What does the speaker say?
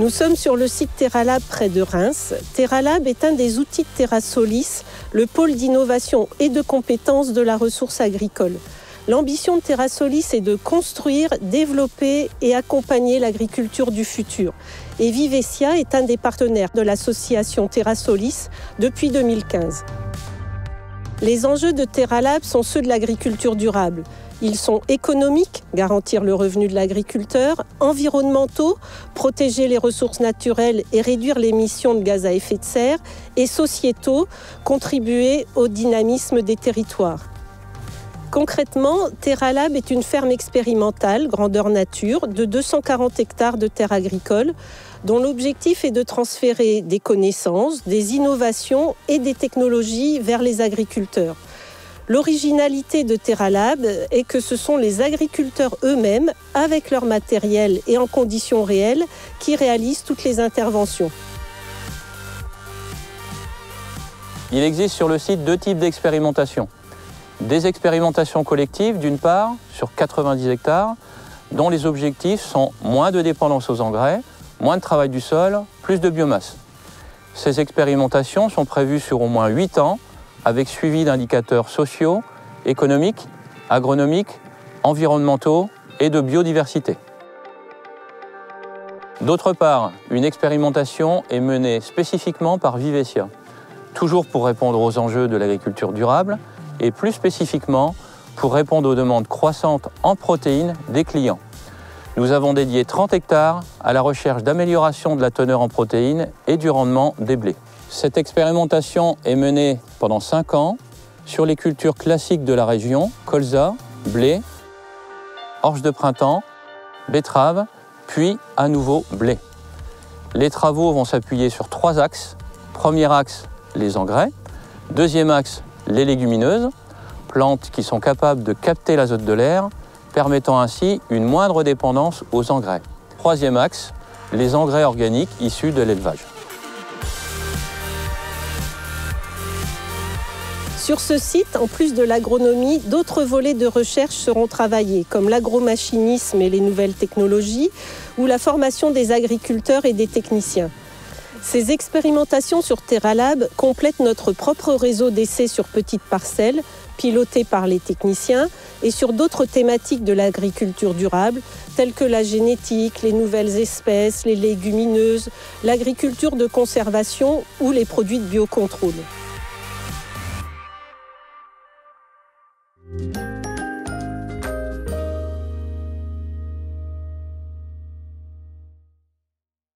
Nous sommes sur le site TerraLab près de Reims. TerraLab est un des outils de TerraSolis, le pôle d'innovation et de compétences de la ressource agricole. L'ambition de TerraSolis est de construire, développer et accompagner l'agriculture du futur. Et Vivesia est un des partenaires de l'association TerraSolis depuis 2015. Les enjeux de TerraLab sont ceux de l'agriculture durable. Ils sont économiques, garantir le revenu de l'agriculteur, environnementaux, protéger les ressources naturelles et réduire l'émission de gaz à effet de serre, et sociétaux, contribuer au dynamisme des territoires. Concrètement, TerraLab est une ferme expérimentale, grandeur nature, de 240 hectares de terres agricoles, dont l'objectif est de transférer des connaissances, des innovations et des technologies vers les agriculteurs. L'originalité de TerraLab est que ce sont les agriculteurs eux-mêmes, avec leur matériel et en conditions réelles, qui réalisent toutes les interventions. Il existe sur le site 2 types d'expérimentations. Des expérimentations collectives, d'une part, sur 90 hectares, dont les objectifs sont moins de dépendance aux engrais, moins de travail du sol, plus de biomasse. Ces expérimentations sont prévues sur au moins 8 ans, avec suivi d'indicateurs sociaux, économiques, agronomiques, environnementaux et de biodiversité. D'autre part, une expérimentation est menée spécifiquement par Vivesia, toujours pour répondre aux enjeux de l'agriculture durable et plus spécifiquement pour répondre aux demandes croissantes en protéines des clients. Nous avons dédié 30 hectares à la recherche d'amélioration de la teneur en protéines et du rendement des blés. Cette expérimentation est menée pendant 5 ans sur les cultures classiques de la région, colza, blé, orge de printemps, betterave, puis à nouveau blé. Les travaux vont s'appuyer sur 3 axes. Premier axe, les engrais. Deuxième axe, les légumineuses, plantes qui sont capables de capter l'azote de l'air, permettant ainsi une moindre dépendance aux engrais. Troisième axe, les engrais organiques issus de l'élevage. Sur ce site, en plus de l'agronomie, d'autres volets de recherche seront travaillés, comme l'agromachinisme et les nouvelles technologies, ou la formation des agriculteurs et des techniciens. Ces expérimentations sur TerraLab complètent notre propre réseau d'essais sur petites parcelles, piloté par les techniciens, et sur d'autres thématiques de l'agriculture durable, telles que la génétique, les nouvelles espèces, les légumineuses, l'agriculture de conservation ou les produits de biocontrôle.